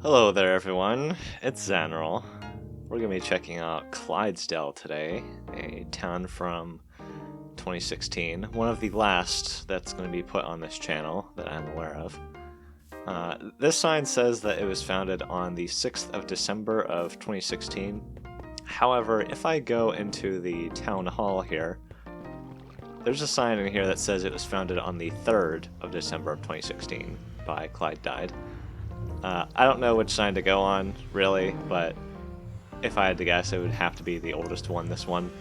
Hello there everyone, it's Zanrel. We're going to be checking out Clydesdale today, a town from 2016, one of the last that's going to be put on this channel that I'm aware of. This sign says that it was founded on the 6th of December of 2016. However, if I go into the town hall here, there's a sign in here that says it was founded on the 3rd of December of 2016 by Clydedied. I don't know which sign to go on, really, but if I had to guess, it would have to be the oldest one, this one,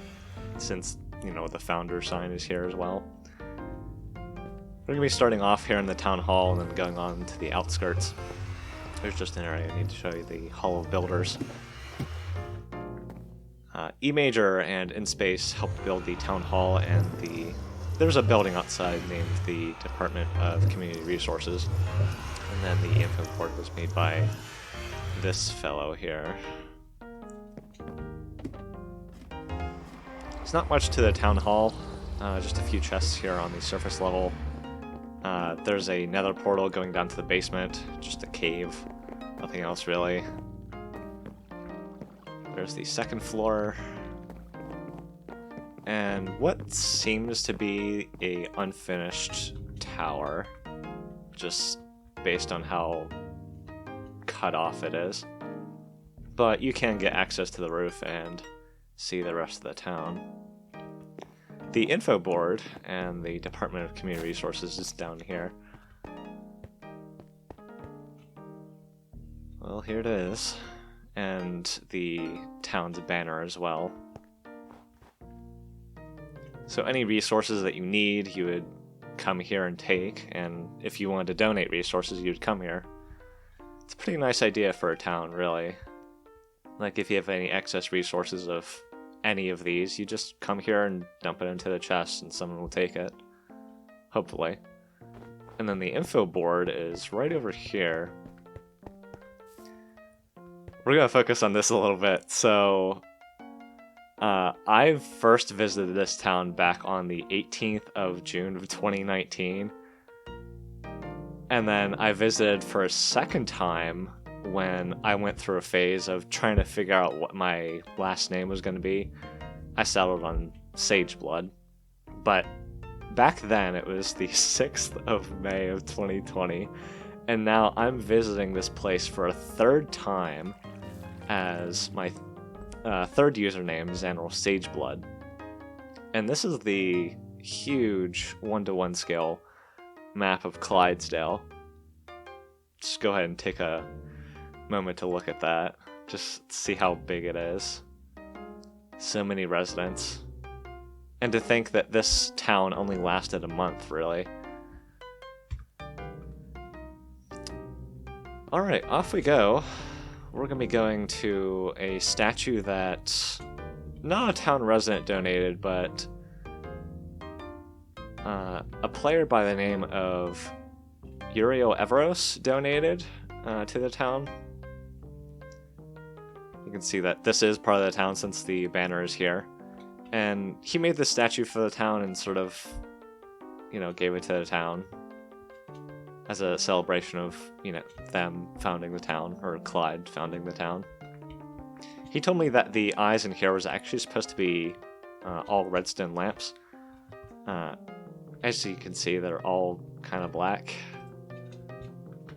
since, you know, the founder sign is here as well. We're going to be starting off here in the town hall and then going on to the outskirts. There's just an area I need to show you, the Hall of Builders. E Major and InSpace helped build the town hall, and there's a building outside named the Department of Community Resources. And then the info board was made by this fellow here. There's not much to the town hall, just a few chests here on the surface level. There's a nether portal going down to the basement, just a cave, nothing else really. There's the second floor, and what seems to be a unfinished tower, just based on how cut off it is. But you can get access to the roof and see the rest of the town. The info board and the Department of Community Resources is down here. Well, here it is. And the town's banner as well. So any resources that you need, you would come here and take, and if you wanted to donate resources, you'd come here. It's a pretty nice idea for a town, really. Like, if you have any excess resources of any of these, you just come here and dump it into the chest and someone will take it. Hopefully. And then the info board is right over here. We're gonna focus on this a little bit. So, I first visited this town back on the 18th of June of 2019. And then I visited for a second time when I went through a phase of trying to figure out what my last name was going to be. I settled on Sageblood. But back then it was the 6th of May of 2020. And now I'm visiting this place for a third time as my third username, Zanrel Sageblood. And this is the huge 1-to-1 scale map of Clydesdale. Just go ahead and take a moment to look at that. Just see how big it is. So many residents. And to think that this town only lasted a month, really. Alright, off we go. We're going to be going to a statue that not a town resident donated, but a player by the name of Uriel Everos donated to the town. You can see that this is part of the town since the banner is here. And he made this statue for the town and sort of, you know, gave it to the town as a celebration of, you know, them founding the town, or Clyde founding the town. He told me that the eyes in here was actually supposed to be all redstone lamps. As you can see, they're all kind of black,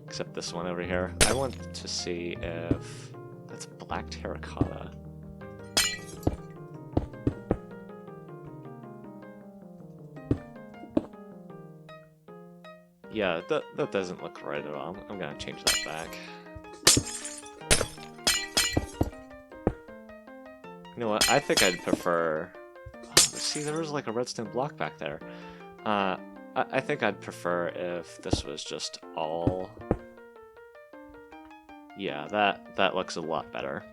except this one over here. I want to see if that's black terracotta. Yeah, that doesn't look right at all. I'm gonna change that back. You know what? I think I'd prefer... Oh, see, there was like a redstone block back there. I think I'd prefer if this was just all... Yeah, that looks a lot better.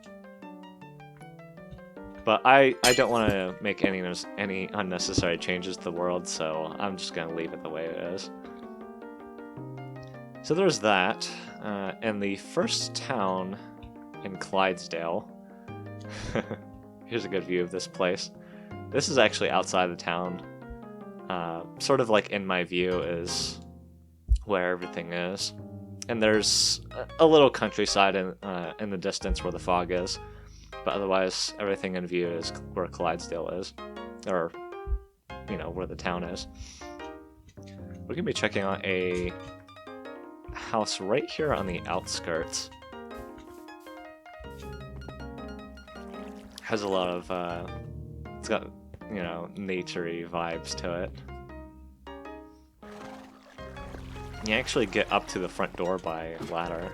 But I don't want to make any unnecessary changes to the world, so I'm just gonna leave it the way it is. So there's that, and the first town in Clydesdale. Here's a good view of this place. This is actually outside the town. Sort of like in my view is where everything is. And there's a little countryside in the distance where the fog is. But otherwise, everything in view is where Clydesdale is. Or, you know, where the town is. We're going to be checking out a house right here on the outskirts. Has a lot of, it's got, you know, nature-y vibes to it. You actually get up to the front door by ladder.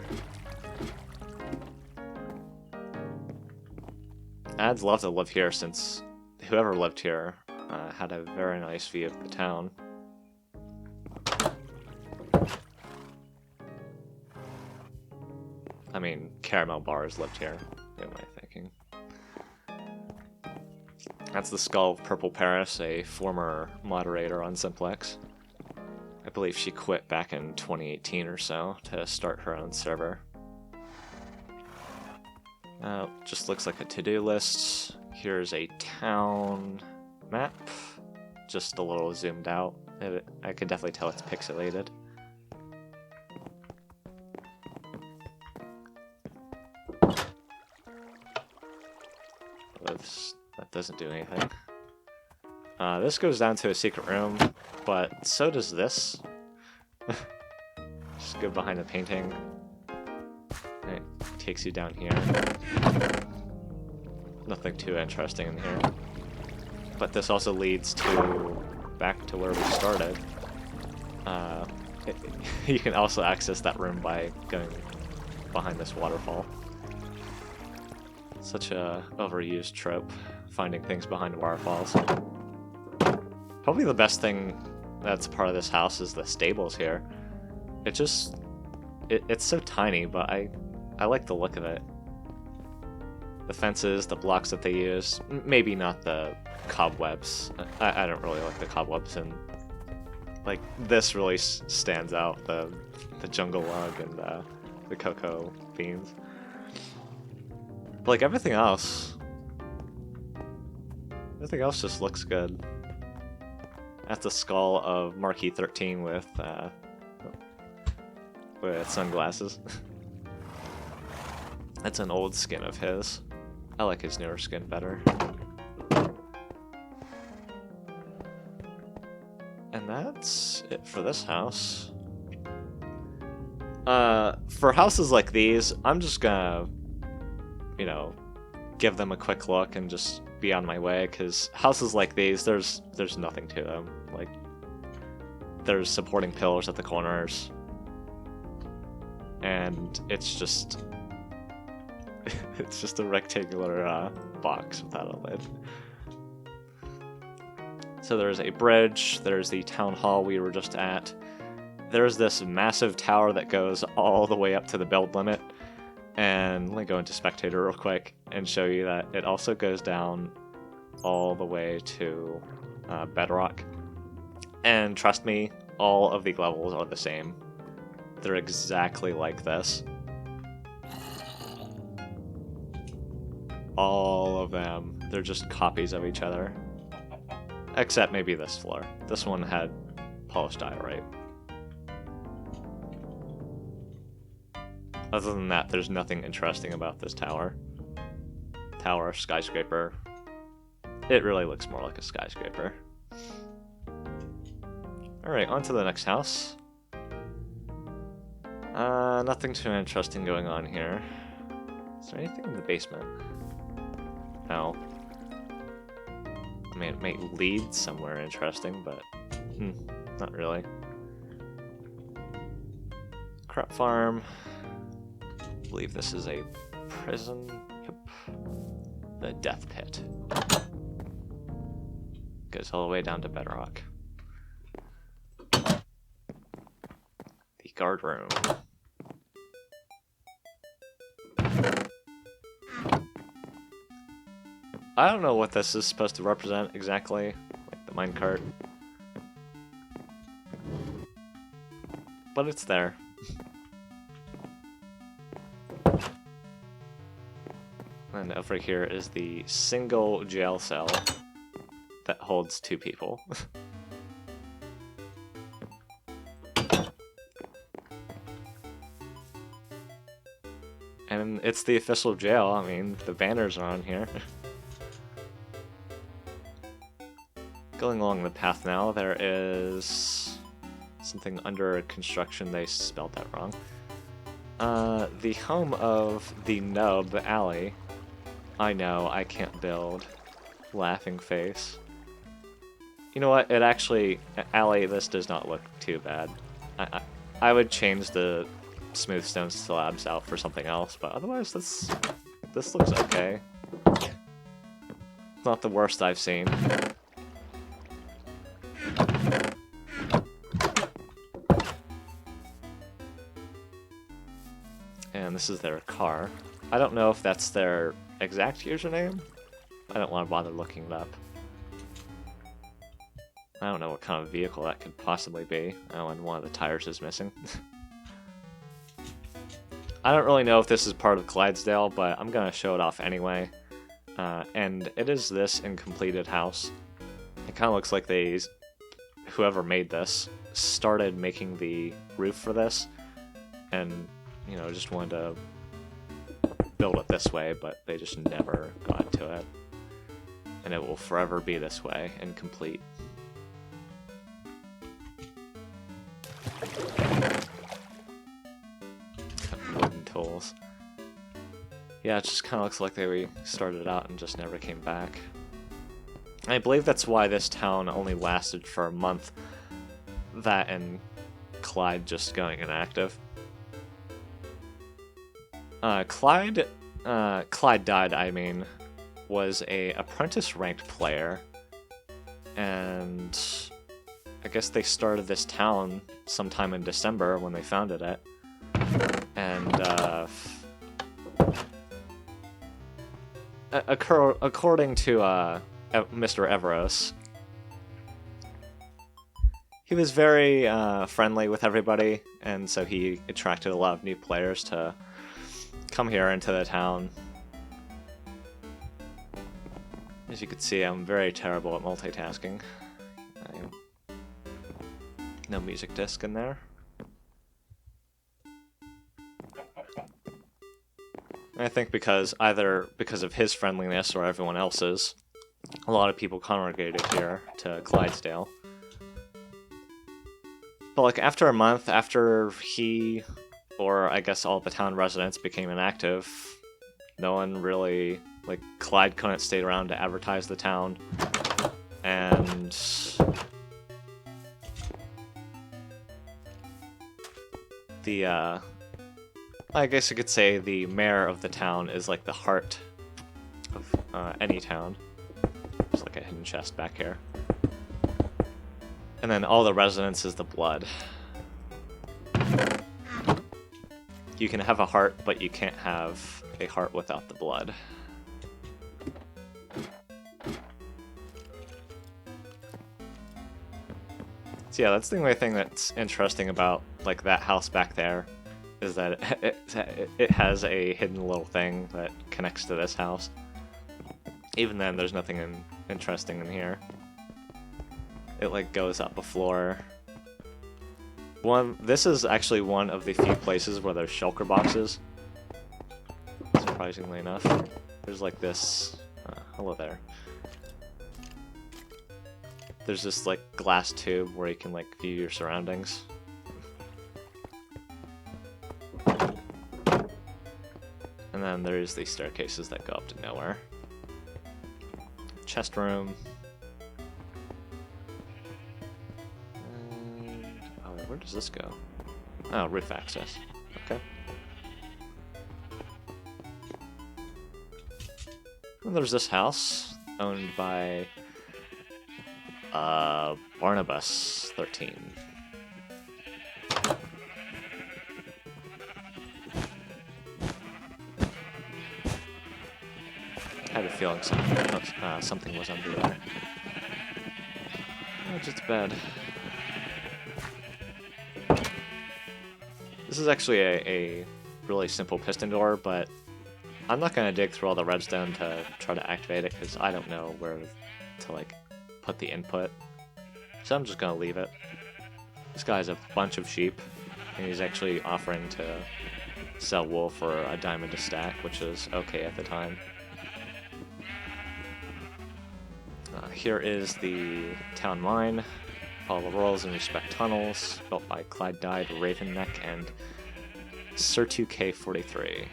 I'd love to live here since whoever lived here had a very nice view of the town. I mean, Caramel Bars lived here. What am I thinking? That's the skull of Purple Paris, a former moderator on Simplex. I believe she quit back in 2018 or so to start her own server. Just looks like a to-do list. Here's a town map, just a little zoomed out. I can definitely tell it's pixelated. That doesn't do anything. This goes down to a secret room, but so does this. Just go behind the painting. It takes you down here. Nothing too interesting in here. But this also leads to back to where we started. You can also access that room by going behind this waterfall. Such a overused trope, finding things behind waterfalls. Probably the best thing that's part of this house is the stables here. It's so tiny, but I like the look of it. The fences, the blocks that they use, maybe not the cobwebs. I don't really like the cobwebs, and like this really stands out, the jungle log and the cocoa beans. But like everything else just looks good. That's the skull of Marquis 13 with sunglasses. That's an old skin of his. I like his newer skin better. And that's it for this house. For houses like these, I'm just gonna, you know, give them a quick look and just be on my way, because houses like these, there's nothing to them. Like, there's supporting pillars at the corners, and it's just a rectangular box without a lid. So there's a bridge, there's the town hall we were just at, there's this massive tower that goes all the way up to the build limit, and let me go into spectator real quick and show you that it also goes down all the way to bedrock. And trust me, all of the levels are the same. They're exactly like this. All of them. They're just copies of each other. Except maybe this floor. This one had polished diorite. Other than that, there's nothing interesting about this tower. Tower, skyscraper. It really looks more like a skyscraper. Alright, on to the next house. Nothing too interesting going on here. Is there anything in the basement? No. I mean, it might lead somewhere interesting, but not really. Crop farm. I believe this is a prison. Yep. The death pit. Goes all the way down to bedrock. The guard room. I don't know what this is supposed to represent exactly, like the minecart. But it's there. And over here is the single jail cell that holds 2 people. mean, it's the official jail. I mean, the banners are on here. Going along the path now, there is something under construction. They spelled that wrong. The home of the Nub Alley. I know, I can't build. Laughing face. You know what? It actually, Alley, this does not look too bad. I would change the smooth stone slabs out for something else, but otherwise this looks okay. Not the worst I've seen. And this is their car. I don't know if that's their exact username. I don't want to bother looking it up. I don't know what kind of vehicle that could possibly be. Oh, and one of the tires is missing. I don't really know if this is part of Clydesdale, but I'm gonna show it off anyway. And it is this incompleted house. It kind of looks like whoever made this started making the roof for this, and you know, just wanted to build it this way, but they just never got to it. And it will forever be this way, incomplete. Wooden tools. Yeah, it just kind of looks like they started out and just never came back. I believe that's why this town only lasted for a month. That and Clyde just going inactive. Clyde died, I mean, was a apprentice ranked player, and I guess they started this town sometime in December when they founded it, and according to Mr. Everos, he was very friendly with everybody, and so he attracted a lot of new players to come here into the town. As you can see, I'm very terrible at multitasking. No music disc in there. I think either because of his friendliness or everyone else's, a lot of people congregated here to Clydesdale. But like after a month, after he, or I guess all the town residents became inactive, no one really, like, Clyde couldn't stay around to advertise the town, and the, I guess you could say the mayor of the town is like the heart of any town. There's like a hidden chest back here. And then all the residents is the blood. You can have a heart, but you can't have a heart without the blood. So yeah, that's the only thing that's interesting about like that house back there, is that it has a hidden little thing that connects to this house. Even then, there's nothing interesting in here. It like goes up a floor. This is actually one of the few places where there's shulker boxes. Surprisingly enough, there's like this. Hello there. There's this like glass tube where you can like view your surroundings. And then there's these staircases that go up to nowhere. Chest room. Where does this go? Oh, roof access. Okay. And there's this house owned by Barnabas 13. I had a feeling something was under there. Oh, just bed. This is actually a really simple piston door, but I'm not going to dig through all the redstone to try to activate it, because I don't know where to like put the input. So I'm just going to leave it. This guy has a bunch of sheep, and he's actually offering to sell wool for a diamond a stack, which is okay at the time. Here is the town mine. Follow the rules and respect tunnels, built by Clydedied, Ravenneck, and Sir2K43.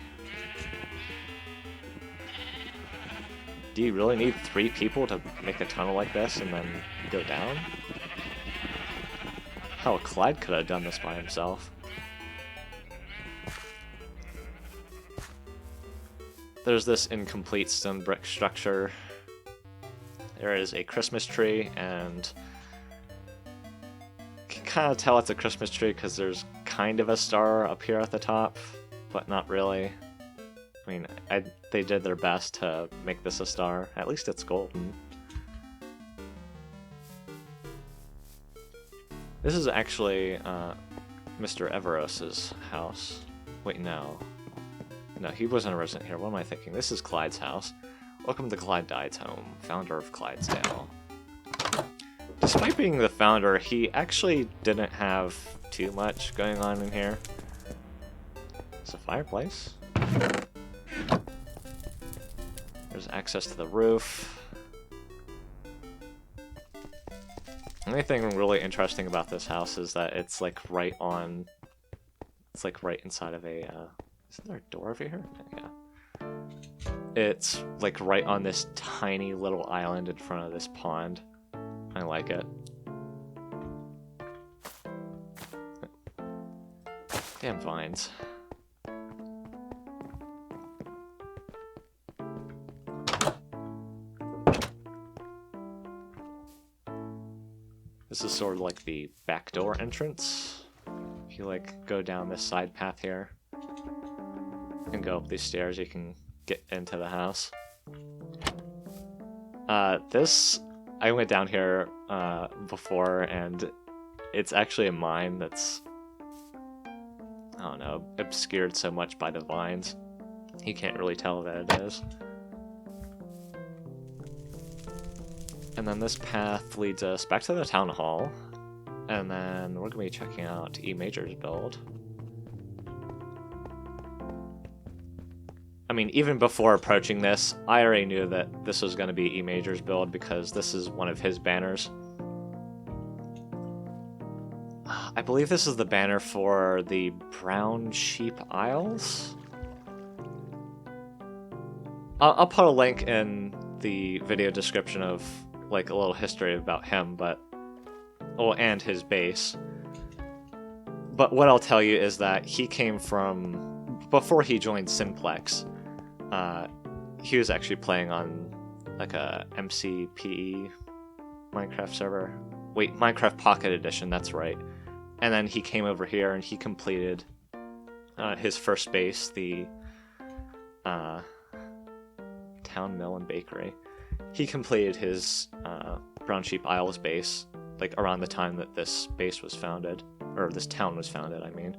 Do you really need 3 people to make a tunnel like this and then go down? Hell, Clyde could have done this by himself. There's this incomplete stone brick structure. There is a Christmas tree, and you can kind of tell it's a Christmas tree because there's kind of a star up here at the top, but not really. I mean, they did their best to make this a star. At least it's golden. This is actually Mr. Everos's house. Wait, no. No, he wasn't a resident here. What am I thinking? This is Clyde's house. Welcome to Clydedied's home, founder of Clydesdale. Despite being the founder, he actually didn't have too much going on in here. It's a fireplace. There's access to the roof. The only thing really interesting about this house is that it's like right on... It's like right inside of a... Isn't there a door over here? Yeah. It's like right on this tiny little island in front of this pond. I like it. Damn vines. This is sort of like the backdoor entrance. If you like go down this side path here and go up these stairs, you can get into the house. I went down here before, and it's actually a mine that's, I don't know, obscured so much by the vines. You can't really tell that it is. And then this path leads us back to the town hall, and then we're going to be checking out E Major's build. I mean, even before approaching this, I already knew that this was going to be E Major's build because this is one of his banners. I believe this is the banner for the Brown Sheep Isles. I'll put a link in the video description of like a little history about him, but and his base. But what I'll tell you is that he came from, before he joined Simplex, he was actually playing on like a MCPE Minecraft server. Wait, Minecraft Pocket Edition, that's right. And then he came over here and he completed his first base, the Town Mill and Bakery. He completed his Brown Sheep Isles base like around the time that this base was founded, or this town was founded, I mean.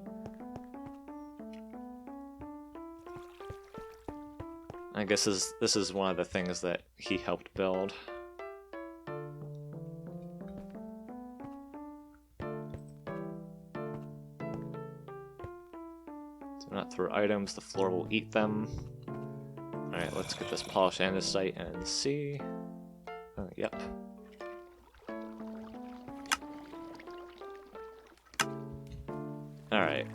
I guess this is one of the things that he helped build. Do not throw items, the floor will eat them. Alright, let's get this polished andesite and see. Yep. Alright.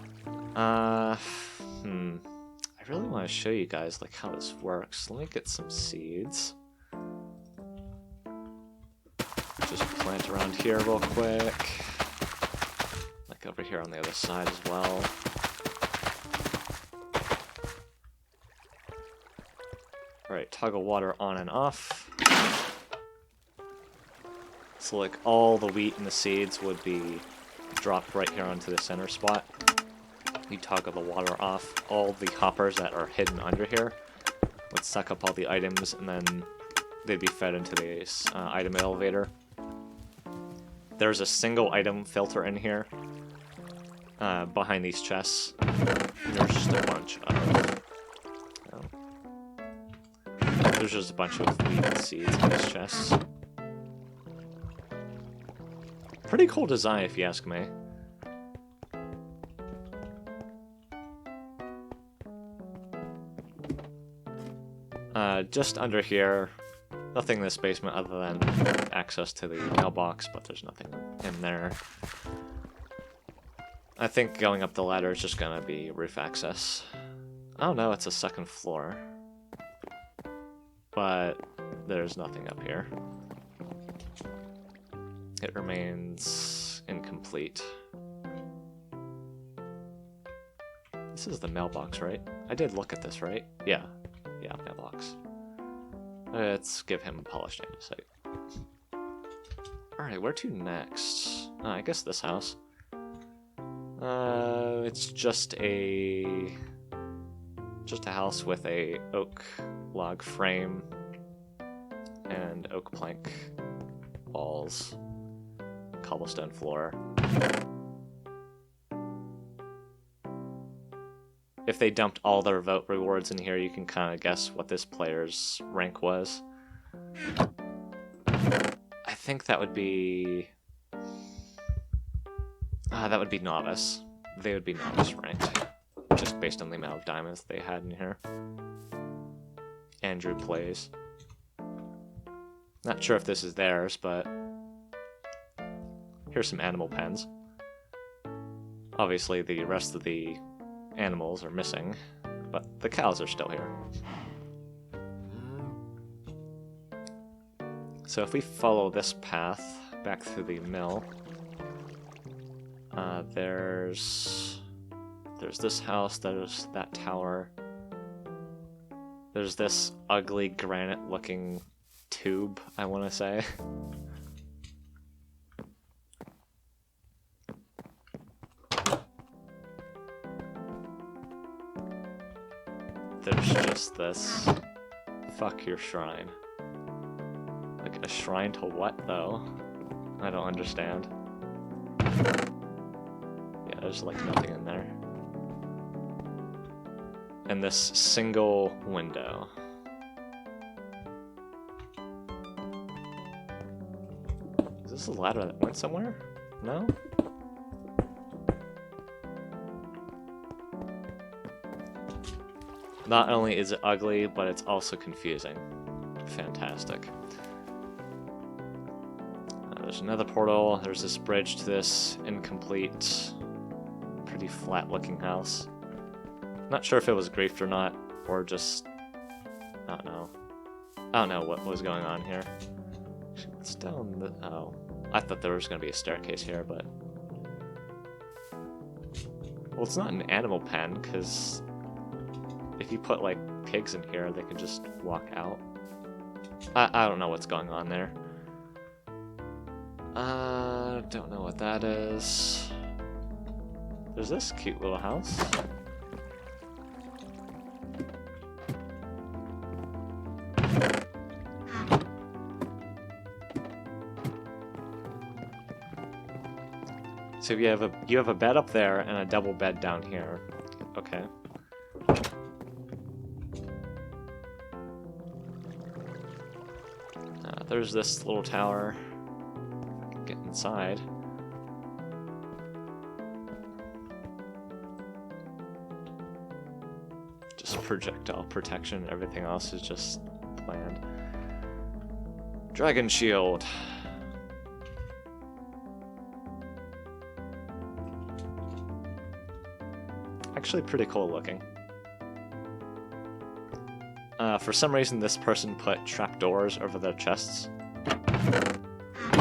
I really want to show you guys like how this works. Let me get some seeds. Just plant around here real quick. Like over here on the other side as well. Alright, toggle water on and off. So like all the wheat and the seeds would be dropped right here onto the center spot. You toggle the water off. All the hoppers that are hidden under here would suck up all the items, and then they'd be fed into this item elevator. There's a single item filter in here behind these chests. There's just a bunch of... There's just a bunch of wheat and seeds in these chests. Pretty cool design, if you ask me. Just under here, nothing in this basement other than access to the mailbox, but there's nothing in there. I think going up the ladder is just gonna be roof access. Oh no, it's a second floor. But there's nothing up here. It remains incomplete. This is the mailbox, right? I did look at this, right? Yeah. Yeah, mailbox. Let's give him a polished andesite. Alright, where to next? I guess this house. It's just a house with a oak log frame and oak plank walls, cobblestone floor. If they dumped all their vote rewards in here, you can kind of guess what this player's rank was. I think that would be... that would be novice. They would be novice ranked, just based on the amount of diamonds they had in here. Andrew plays. Not sure if this is theirs, but here's some animal pens. Obviously, the rest of the animals are missing, but the cows are still here. So if we follow this path back through the mill, there's this house, there's that tower, there's this ugly granite-looking tube, I want to say. There's just this. Fuck your shrine. Like, a shrine to what, though? I don't understand. Yeah, there's like nothing in there. And this single window. Is this a ladder that went somewhere? No? Not only is it ugly, but it's also confusing. Fantastic. There's another portal. There's this bridge to this incomplete, pretty flat-looking house. Not sure if it was griefed or not, or just... I don't know. I don't know what was going on here. What's down the... Oh. I thought there was going to be a staircase here, but... Well, it's not an animal pen, because... if you put, like, pigs in here, they can just walk out. I don't know what's going on there. Don't know what that is. There's this cute little house. So you have a bed up there and a double bed down here. Okay. There's this little tower. Get inside. Just projectile protection. Everything else is just planned. Dragon shield. Actually pretty cool looking. For some reason, this person put trapdoors over their chests,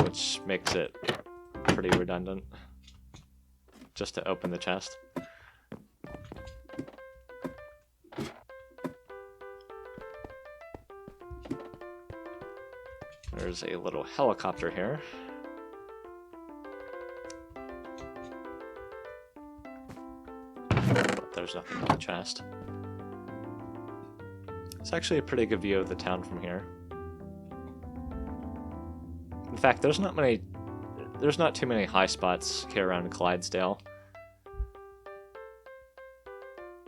which makes it pretty redundant, just to open the chest. There's a little helicopter here. But there's nothing on the chest. It's actually a pretty good view of the town from here. In fact, there's not too many high spots here around Clydesdale.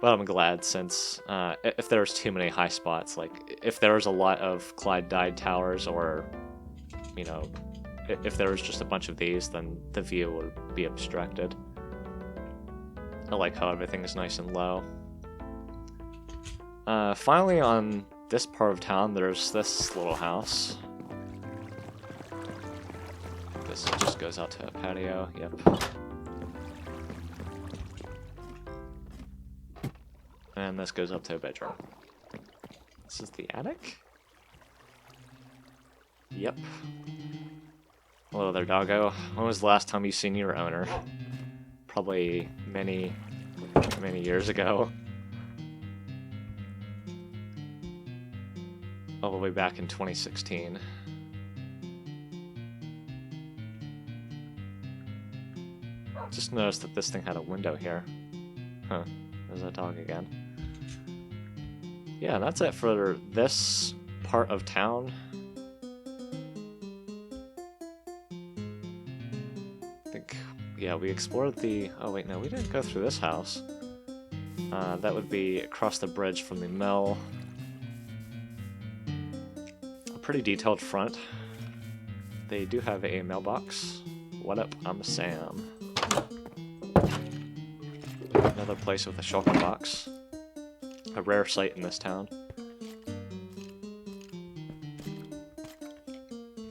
But I'm glad, since if there's too many high spots, like if there was a lot of Clydedied towers, or, you know, if there was just a bunch of these, then the view would be obstructed. I like how everything is nice and low. Finally, on this part of town, there's this little house. This just goes out to a patio, yep. And this goes up to a bedroom. This is the attic? Yep. Hello there, doggo. When was the last time you seen your owner? Probably many years ago. All the way back in 2016. Just noticed that this thing had a window here. Huh. There's that dog again. Yeah, that's it for this part of town. I think, yeah, we explored the... Oh wait, no, we didn't go through this house. That would be across the bridge from the mill. A pretty detailed front. They do have a mailbox. What up? I'm Sam. Another place with a shulker box. A rare sight in this town.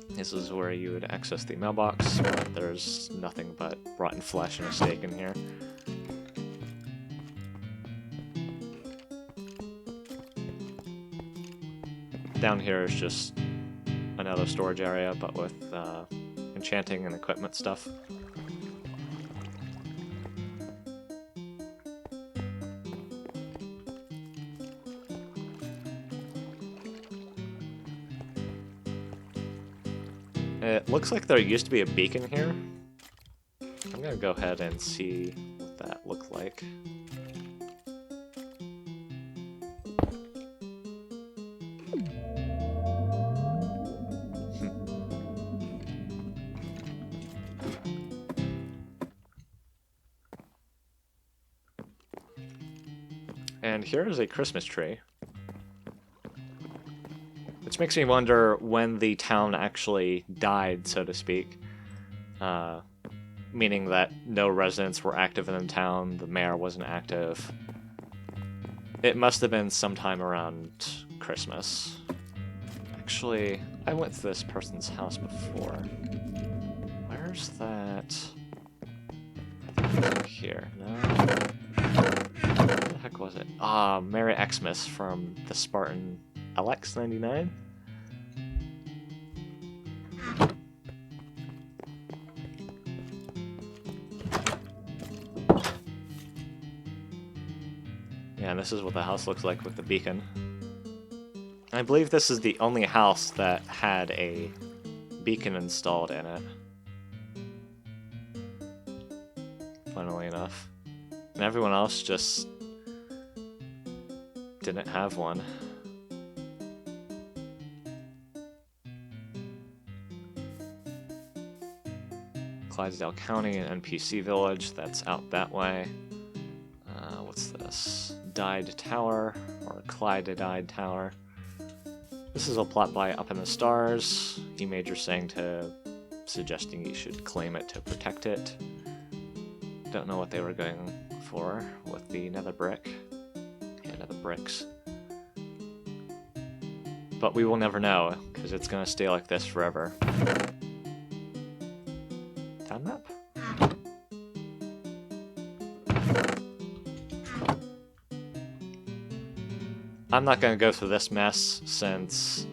This is where you would access the mailbox, but there's nothing but rotten flesh and a steak in here. Down here is just another storage area, but with enchanting and equipment stuff. It looks like there used to be a beacon here. I'm gonna go ahead and see what that looked like. And here is a Christmas tree. Which makes me wonder when the town actually died, so to speak. Meaning that no residents were active in the town, the mayor wasn't active. It must have been sometime around Christmas. Actually, I went to this person's house before. Where's that? Here, no? Where the heck was it? Ah, Merry Xmas from the Spartan LX99? Yeah, and this is what the house looks like with the beacon. I believe this is the only house that had a beacon installed in it. Funnily enough. And everyone else just didn't have one. Clydesdale County, an NPC village that's out that way. What's this? Died Tower, or Clydedied Tower. This is a plot by Up in the Stars. E-Major suggesting you should claim it to protect it. Don't know what they were going for with the nether brick. Yeah, nether bricks. But we will never know, because it's gonna stay like this forever. Town map? I'm not going to go through this mess, since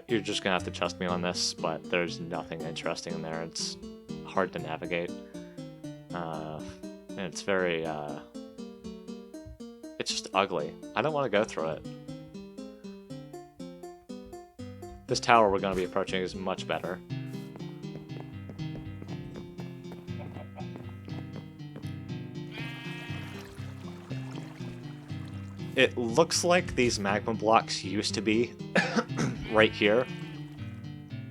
you're just going to have to trust me on this, but there's nothing interesting in there. It's hard to navigate. And it's very... it's just ugly. I don't want to go through it. This tower we're going to be approaching is much better. It looks like these magma blocks used to be right here,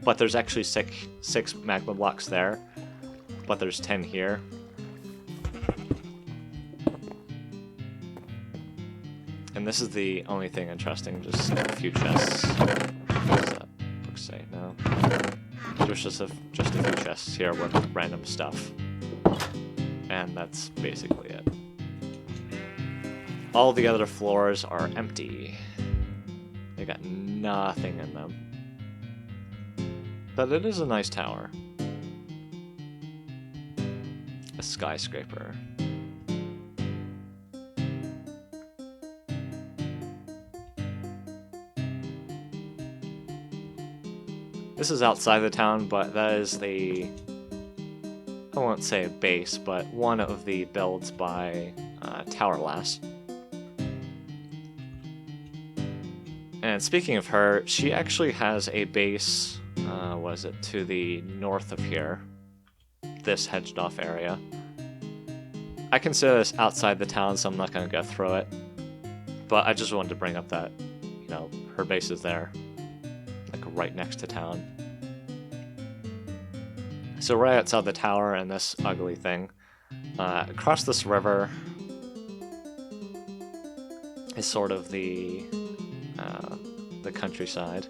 but there's actually six magma blocks there, but there's 10 here. And this is the only thing interesting, just a few chests. What does that book say? No. There's just a few chests here with random stuff. And that's basically it. All the other floors are empty, They got nothing in them. But it is a nice tower. A skyscraper. This is outside the town, but that is the, I won't say a base, but one of the builds by Tower Lass. And speaking of her, she actually has a base, to the north of here. This hedged off area. I consider this outside the town, so I'm not going to go through it. But I just wanted to bring up that, you know, her base is there. Like right next to town. So right outside the tower and this ugly thing, across this river is sort of the countryside.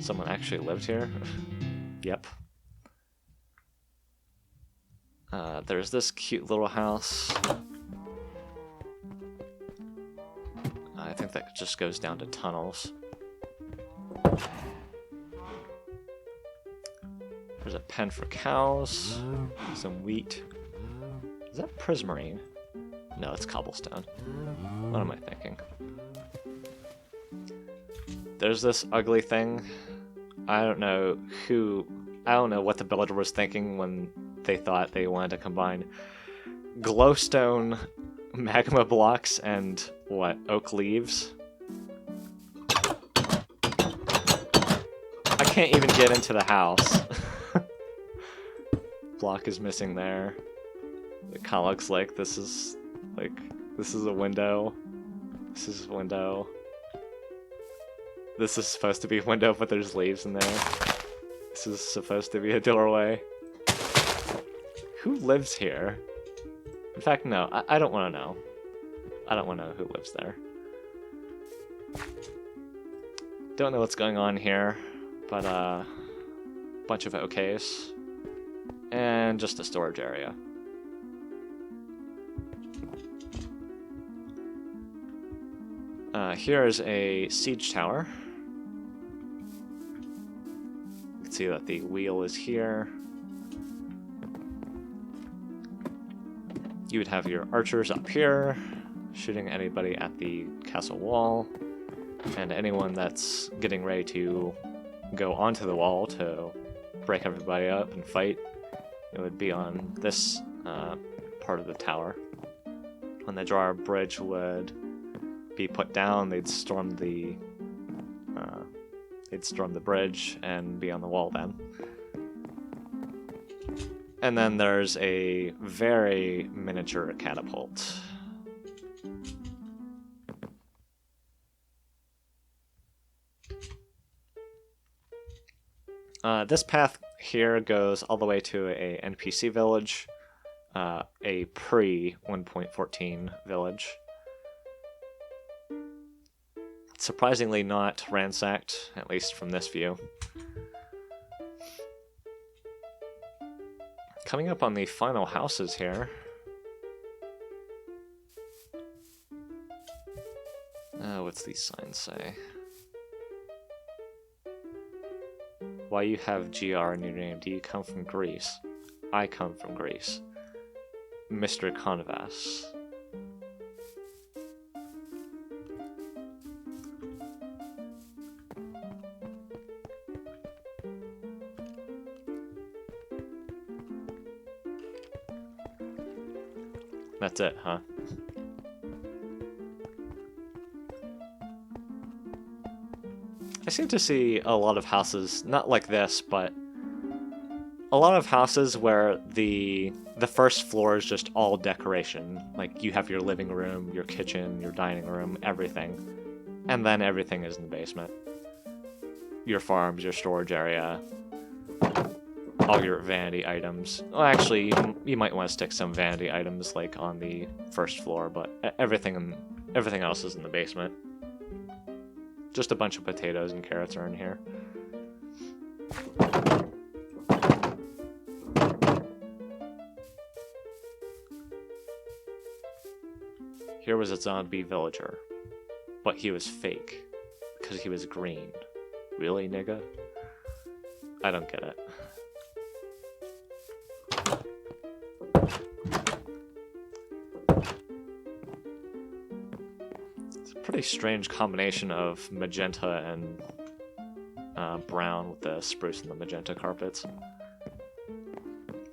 Someone actually lived here? Yep. There's this cute little house. I think that just goes down to tunnels. There's a pen for cows, some wheat. Is that prismarine? No, it's cobblestone. What am I thinking? There's this ugly thing. I don't know what the builder was thinking when they thought they wanted to combine glowstone magma blocks and, oak leaves? I can't even get into the house. Block is missing there. It kind of looks like this is a window. This is a window. This is supposed to be a window, but there's leaves in there. This is supposed to be a doorway. Who lives here? In fact, no, I don't want to know. I don't want to know who lives there. Don't know what's going on here, but bunch of OKs. And just a storage area. Here is a siege tower. You can see that the wheel is here. You would have your archers up here, shooting anybody at the castle wall, and anyone that's getting ready to go onto the wall to break everybody up and fight. It would be on this part of the tower. When the drawbridge would be put down, they'd storm the bridge and be on the wall then. And then there's a very miniature catapult. This path here goes all the way to a NPC village, a pre-1.14 village. Surprisingly not ransacked, at least from this view. Coming up on the final houses here. What's these signs say? Why you have GR in your name? Do you come from Greece? I come from Greece. Mr. Convas. That's it, huh? I seem to see a lot of houses, not like this, but a lot of houses where the first floor is just all decoration. Like, you have your living room, your kitchen, your dining room, everything. And then everything is in the basement. Your farms, your storage area, all your vanity items. Well, actually, you might want to stick some vanity items like on the first floor, but everything else is in the basement. Just a bunch of potatoes and carrots are in here. Here was a zombie villager, but he was fake because he was green. Really, nigga? I don't get it. It's a pretty strange combination of magenta and brown with the spruce and the magenta carpets.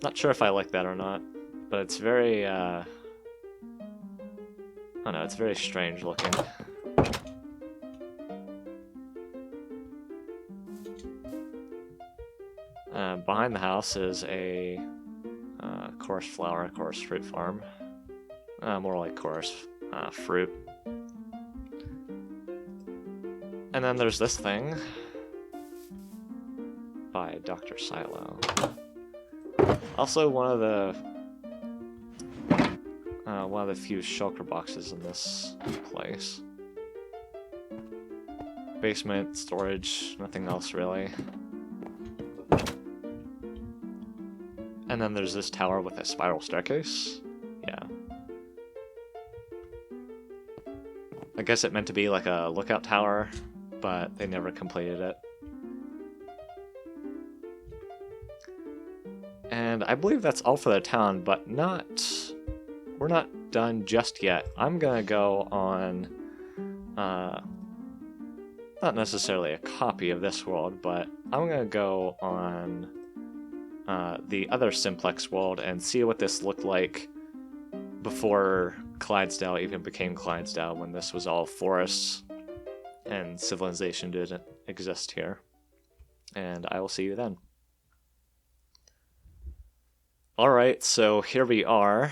Not sure if I like that or not, but it's very, I don't know, it's very strange looking. Behind the house is a chorus flower, chorus fruit farm. More like chorus fruit. And then there's this thing by Dr. Silo. Also one of the few shulker boxes in this place. Basement, storage, nothing else really. And then there's this tower with a spiral staircase. Yeah. I guess it meant to be like a lookout tower, but they never completed it. And I believe that's all for the town, but we're not done just yet. I'm gonna go on, not necessarily a copy of this world, but I'm gonna go on the other Simplex world and see what this looked like before Clydesdale even became Clydesdale, when this was all forests and civilization didn't exist here. And I will see you then. Alright, so here we are.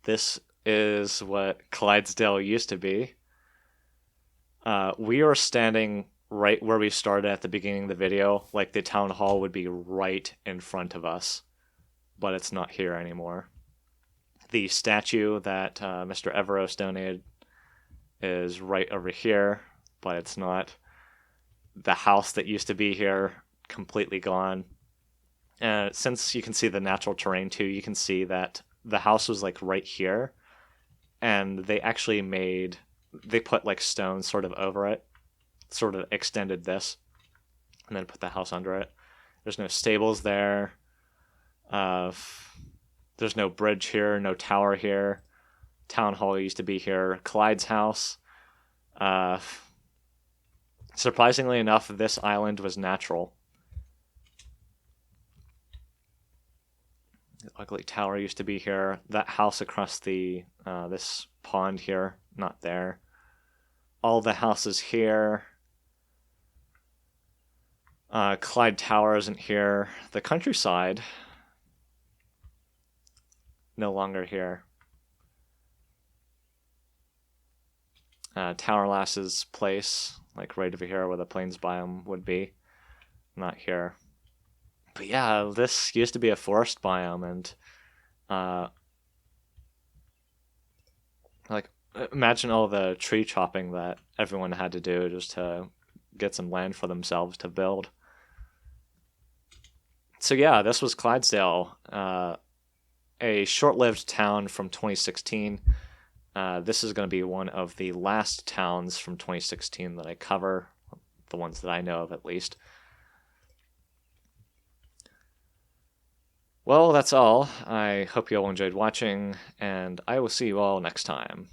This is what Clydesdale used to be. We are standing right where we started at the beginning of the video, like the town hall would be right in front of us, but it's not here anymore. The statue that Mr. Everos donated is right over here, but it's not. The house that used to be here, completely gone. And since you can see the natural terrain too, you can see that the house was like right here, and they put like stone sort of over it, sort of extended this, and then put the house under it. There's no stables there. There's no bridge here, no tower here. Town hall used to be here. Clyde's house. Surprisingly enough, this island was natural. The ugly tower used to be here. That house across the this pond here, not there. All the houses here. Clyde Tower isn't here. The countryside, no longer here. Towerlass's place, like right over here where the plains biome would be, not here. But yeah, this used to be a forest biome, and like imagine all the tree chopping that everyone had to do just to get some land for themselves to build. So yeah, this was Clydesdale, a short-lived town from 2016. This is going to be one of the last towns from 2016 that I cover, the ones that I know of at least. Well, that's all. I hope you all enjoyed watching, and I will see you all next time.